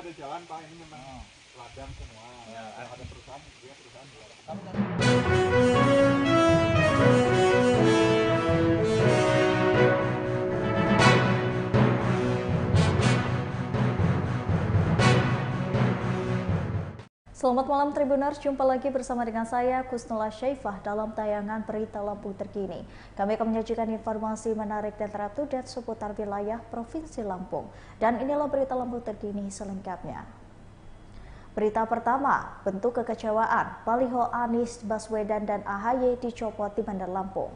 ada jalan Pak, ini memang ladang semua. Ya. Ada perusahaan, dia perusahaan jual. Selamat malam Tribuners, jumpa lagi bersama dengan saya Kusnula Syaifah dalam tayangan Berita Lampung Terkini. Kami akan menyajikan informasi menarik dan terupdate seputar wilayah Provinsi Lampung. Dan inilah Berita Lampung Terkini selengkapnya. Berita pertama, bentuk kekecewaan, baliho Anies Baswedan dan AHY dicopot di Bandar Lampung.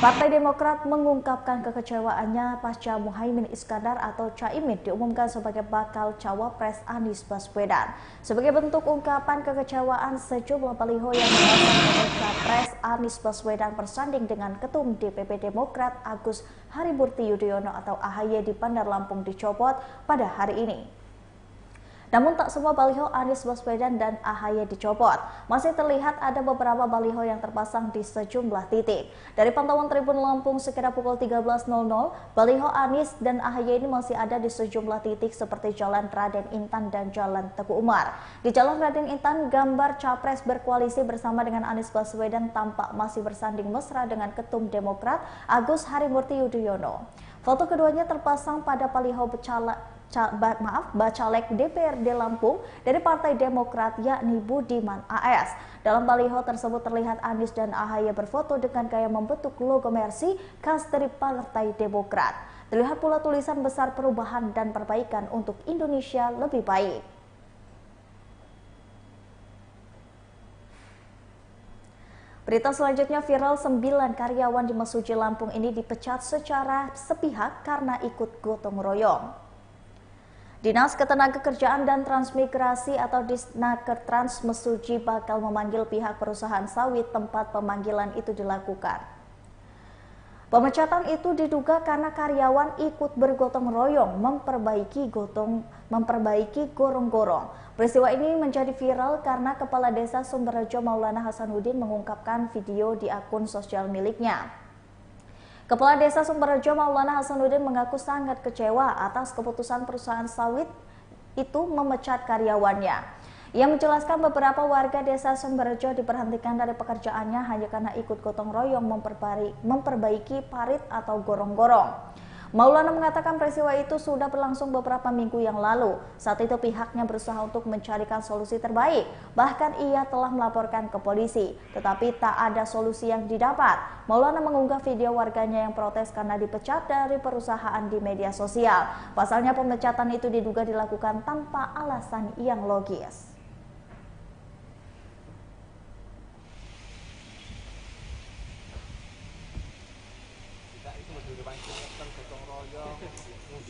Partai Demokrat mengungkapkan kekecewaannya pasca Muhaimin Iskandar atau Caimin diumumkan sebagai bakal cawapres Anies Baswedan. Sebagai bentuk ungkapan kekecewaan, sejumlah baliho yang menyatakan capres Anies Baswedan bersanding dengan Ketum DPP Demokrat Agus Harimurti Yudhoyono atau AHY di Bandar Lampung dicopot pada hari ini. Namun tak semua baliho Anies Baswedan dan AHY dicopot. Masih terlihat ada beberapa baliho yang terpasang di sejumlah titik. Dari pantauan Tribun Lampung sekitar pukul 13.00, baliho Anies dan AHY ini masih ada di sejumlah titik seperti Jalan Raden Intan dan Jalan Teguh Umar. Di Jalan Raden Intan, gambar capres berkoalisi bersama dengan Anies Baswedan tampak masih bersanding mesra dengan Ketum Demokrat Agus Harimurti Yudhoyono. Foto keduanya terpasang pada baliho Bacalek DPRD Lampung dari Partai Demokrat yakni Budiman AS. Dalam baliho tersebut terlihat Anies dan AHY berfoto dengan gaya membentuk logo Mercy khas dari Partai Demokrat. Terlihat pula tulisan besar perubahan dan perbaikan untuk Indonesia lebih baik. Berita selanjutnya viral, 9 karyawan di Mesuji Lampung ini dipecat secara sepihak karena ikut gotong royong. Dinas Ketenagakerjaan dan Transmigrasi atau Disnakertrans Mesuji bakal memanggil pihak perusahaan sawit tempat pemanggilan itu dilakukan. Pemecatan itu diduga karena karyawan ikut bergotong royong memperbaiki gorong-gorong. Peristiwa ini menjadi viral karena Kepala Desa Sumberjo Maulana Hasanuddin mengungkapkan video di akun sosial miliknya. Kepala Desa Sumberjo Maulana Hasanuddin mengaku sangat kecewa atas keputusan perusahaan sawit itu memecat karyawannya. Ia menjelaskan beberapa warga Desa Sumberjo diberhentikan dari pekerjaannya hanya karena ikut gotong royong memperbaiki parit atau gorong-gorong. Maulana mengatakan peristiwa itu sudah berlangsung beberapa minggu yang lalu. Saat itu pihaknya berusaha untuk mencarikan solusi terbaik. Bahkan ia telah melaporkan ke polisi, tetapi tak ada solusi yang didapat. Maulana mengunggah video warganya yang protes karena dipecat dari perusahaan di media sosial. Pasalnya pemecatan itu diduga dilakukan tanpa alasan yang logis.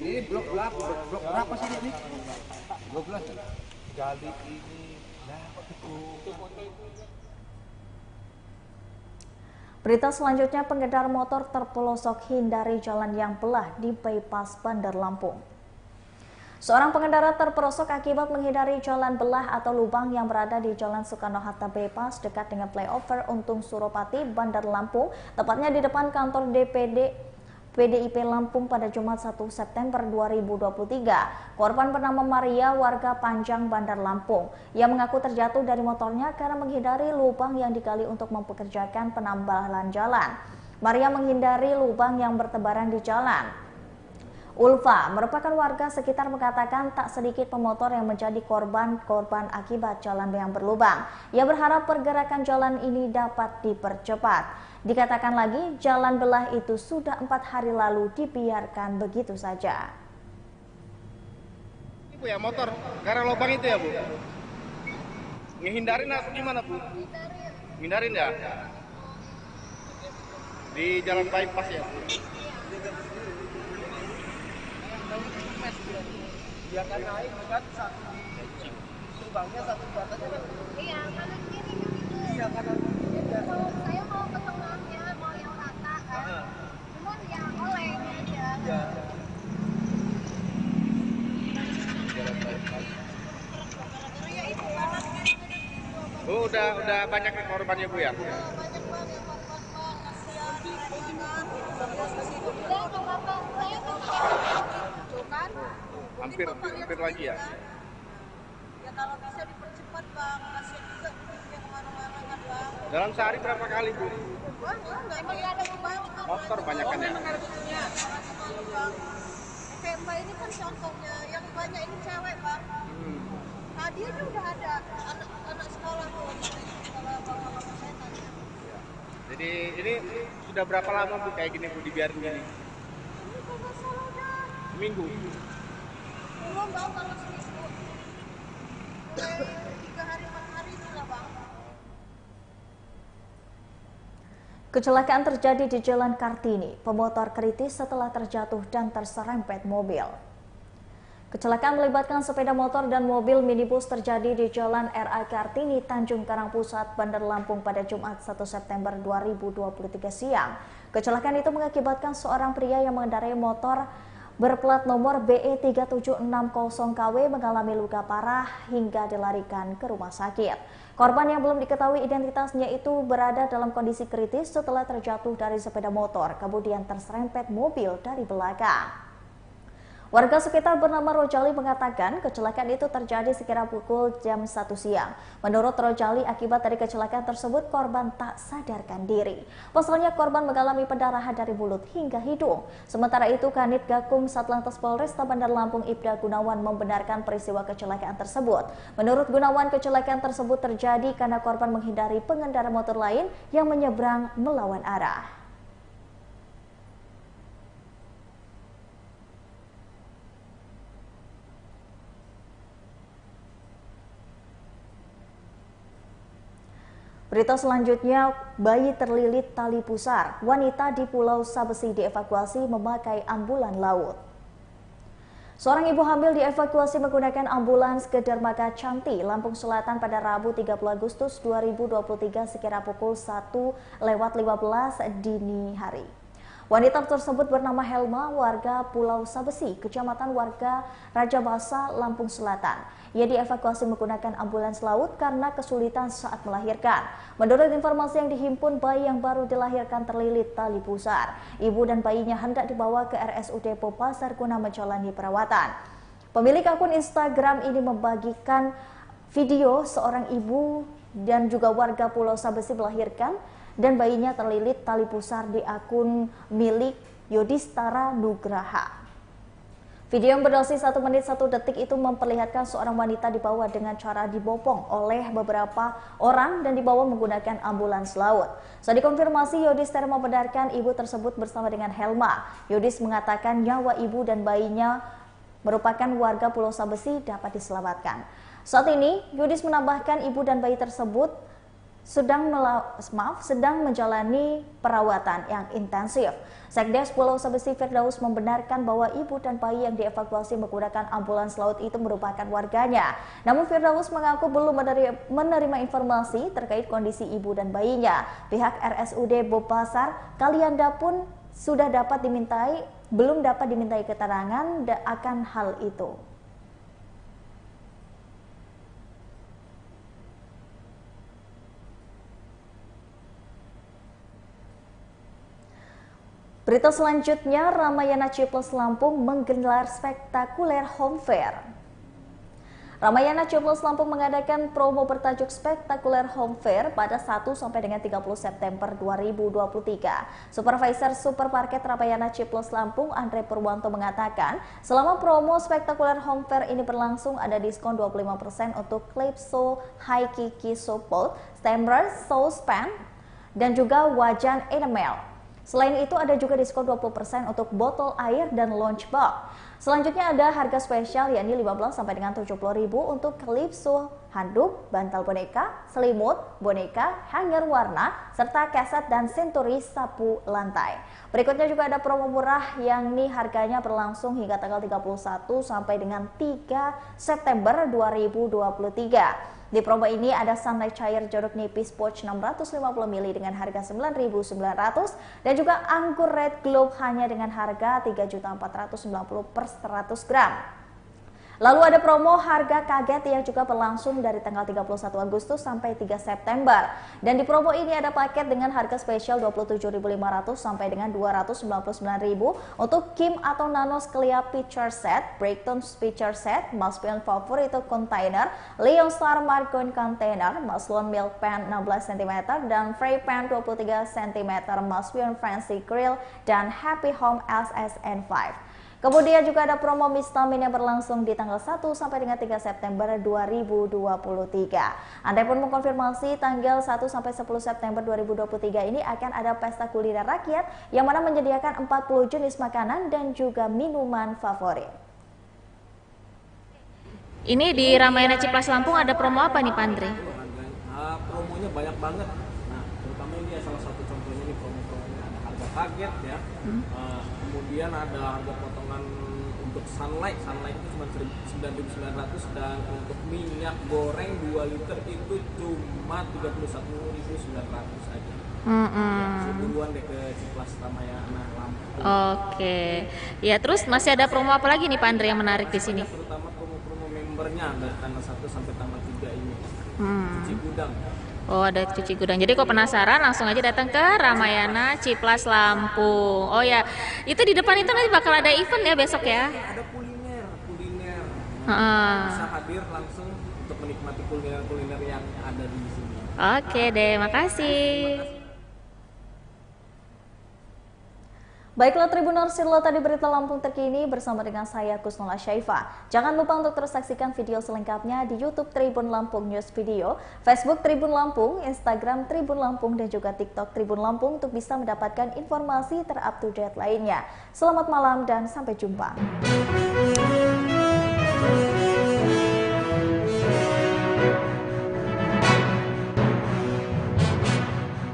Ini blok berapa sih ini? 12 kan? Gali ini, Berita selanjutnya, pengendara motor terpelosok hindari jalan yang belah di bypass Bandar Lampung. Seorang pengendara terperosok akibat menghindari jalan belah atau lubang yang berada di Jalan Soekarno-Hatta Bypass dekat dengan flyover Untung Suropati, Bandar Lampung, tepatnya di depan kantor PDIP Lampung pada Jumat 1 September 2023. Korban bernama Maria, warga Panjang, Bandar Lampung. Ia mengaku terjatuh dari motornya karena menghindari lubang yang digali untuk mempekerjakan penambalan jalan. Maria menghindari lubang yang bertebaran di jalan. Ulfa merupakan warga sekitar mengatakan tak sedikit pemotor yang menjadi korban akibat jalan yang berlubang. Ia berharap pergerakan jalan ini dapat dipercepat. Dikatakan lagi, jalan belah itu sudah 4 hari lalu dibiarkan begitu saja. Ibu ya motor, karena lubang itu ya Bu? Ngehindarin atau gimana Bu? Hindarin ya? Di jalan bypass ya Bu? Dia kan naik kan satu lubangnya satu batanya kan. Iya, kanan kiri kan itu. Iya, kanan kiri kan. Saya mau ke tengahnya, mau yang rata kan. Cuman ya oleng aja. Iya. Ya itu kanan kiri. Bu udah banyak korbannya Bu ya? Banyak banget yang korban Pak, kasihan. Udah nggak apa-apa, saya kan gitu kan. Hampir lagi ya. Ya kalau bisa dipercepat bang, kasihan juga yang kemana-mana kan bang. Dalam sehari berapa kali Bu? Wah, emang ya ada banyak kan. Motor banyak kan ya? Semalam bang. Kayak Mbak ini kan contohnya, yang banyak ini cewek bang. Tadi aja udah ada anak sekolah tuh. Kalau abang-abang saya tanya. Jadi ini sudah berapa lama Bu kayak gini Bu dibiarin gini? Ini kalau nggak salah udah Seminggu. belum bang, kalau seminggu. Mulai 3 hari 4 hari itu lah bang. Kecelakaan terjadi di Jalan Kartini. Pemotor kritis setelah terjatuh dan terserempet mobil. Kecelakaan melibatkan sepeda motor dan mobil minibus terjadi di Jalan RA Kartini, Tanjung Karang Pusat, Bandar Lampung pada Jumat 1 September 2023 siang. Kecelakaan itu mengakibatkan seorang pria yang mengendarai motor berplat nomor BE3760KW mengalami luka parah hingga dilarikan ke rumah sakit. Korban yang belum diketahui identitasnya itu berada dalam kondisi kritis setelah terjatuh dari sepeda motor, kemudian terserempet mobil dari belakang. Warga sekitar bernama Rojali mengatakan kecelakaan itu terjadi sekira pukul jam 1 siang. Menurut Rojali, akibat dari kecelakaan tersebut korban tak sadarkan diri. Pasalnya korban mengalami pendarahan dari mulut hingga hidung. Sementara itu, Kanit Gakum Satlantas Polresta Bandar Lampung Ibda Gunawan membenarkan peristiwa kecelakaan tersebut. Menurut Gunawan, kecelakaan tersebut terjadi karena korban menghindari pengendara motor lain yang menyeberang melawan arah. Berita selanjutnya, bayi terlilit tali pusar. Wanita di Pulau Sabesi dievakuasi memakai ambulan laut. Seorang ibu hamil dievakuasi menggunakan ambulans ke Dermaga Canti, Lampung Selatan pada Rabu 30 Agustus 2023 sekira pukul 1:15 dini hari. Wanita tersebut bernama Helma, warga Pulau Sabesi, Kecamatan Warga Raja Basa, Lampung Selatan. Ia dievakuasi menggunakan ambulans laut karena kesulitan saat melahirkan. Menurut informasi yang dihimpun, bayi yang baru dilahirkan terlilit tali pusar. Ibu dan bayinya hendak dibawa ke RSUD Popasar guna menjalani perawatan. Pemilik akun Instagram ini membagikan video seorang ibu dan juga warga Pulau Sabesi melahirkan dan bayinya terlilit tali pusar di akun milik Yudhistara Nugraha. Video yang berdurasi 1 menit 1 detik itu memperlihatkan seorang wanita dibawa dengan cara dibopong oleh beberapa orang dan dibawa menggunakan ambulans laut. Saat dikonfirmasi, Yudhistara membenarkan ibu tersebut bersama dengan Helma. Yudhis mengatakan nyawa ibu dan bayinya merupakan warga Pulau Sabesi dapat diselamatkan. Saat ini, Yudhis menambahkan ibu dan bayi tersebut sedang menjalani perawatan yang intensif. Sekdes Pulau Sabesi Firdaus membenarkan bahwa ibu dan bayi yang dievakuasi menggunakan ambulans laut itu merupakan warganya. Namun Firdaus mengaku belum menerima informasi terkait kondisi ibu dan bayinya. Pihak RSUD Bopasar Kalianda pun belum dapat dimintai keterangan akan hal itu. Berita selanjutnya, Ramayana Ciplus Lampung menggelar spektakuler home fair. Ramayana Ciplus Lampung mengadakan promo bertajuk spektakuler home fair pada 1 sampai dengan 30 September 2023. Supervisor Supermarket Ramayana Ciplus Lampung, Andre Purwanto mengatakan, selama promo spektakuler home fair ini berlangsung ada diskon 25% untuk Calypso High Kiki Support, Stemmer, Saucepan, dan juga wajan enamel. Selain itu ada juga diskon 20% untuk botol air dan lunchbox. Selanjutnya ada harga spesial yakni 15 sampai dengan 70.000 untuk Calypso handuk, bantal boneka, selimut, boneka, hanger warna, serta kaset dan senturi sapu lantai. Berikutnya juga ada promo murah yang harganya berlangsung hingga tanggal 31 sampai dengan 3 September 2023. Di promo ini ada sunlight cair jeruk nipis pouch 650 ml dengan harga 9.900 dan juga anggur Red Globe hanya dengan harga 3.490 per 100 gram. Lalu ada promo harga kaget yang juga berlangsung dari tanggal 31 Agustus sampai 3 September. Dan di promo ini ada paket dengan harga spesial 27.500 sampai dengan 299.000 untuk Kim atau Nano Clear Picture Set, Breakdown Picture Set, Maspion Favorito Container, Leon Star Margon Container, Maslon Milk Pan 16 cm dan Frey Pan 23 cm, Maspion Fancy Grill dan Happy Home SSN5. Kemudian juga ada promo Mistamin yang berlangsung di tanggal 1 sampai dengan 3 September 2023. Anda pun mengkonfirmasi tanggal 1 sampai 10 September 2023 ini akan ada pesta kuliner rakyat yang mana menyediakan 40 jenis makanan dan juga minuman favorit. Ini di Ramayana Ciplas Lampung ada promo apa nih Pak Andre? Promonya banyak banget. Nah, terutama ini ya salah satu contohnya di promo-promonya ada harga kaget ya. Kemudian ada harga potongan untuk sunlight itu cuma 9.900 dan untuk minyak goreng 2 liter itu cuma 31.900 aja. Sebelumnya deh ke Ciplas Ramayana Lampung. Oke. Ya, terus masih ada promo apa lagi nih Pak Andre yang menarik di sini? Terutama promo-promo membernya dari tanggal 1 sampai tanggal 3 ini. Cuci gudang. Oh, ada cuci gudang. Jadi kalau penasaran langsung aja datang ke Ramayana Ciplas Lampung. Oh ya, itu di depan itu nanti bakal ada event ya besok ya? Ada kuliner. Bisa hadir langsung untuk menikmati kuliner yang ada di sini. Oke deh, makasih. Baiklah Tribuners, itulah tadi berita Lampung terkini bersama dengan saya Kusnula Syaifa. Jangan lupa untuk terus saksikan video selengkapnya di YouTube Tribun Lampung News Video, Facebook Tribun Lampung, Instagram Tribun Lampung, dan juga TikTok Tribun Lampung untuk bisa mendapatkan informasi ter-up-to-date lainnya. Selamat malam dan sampai jumpa.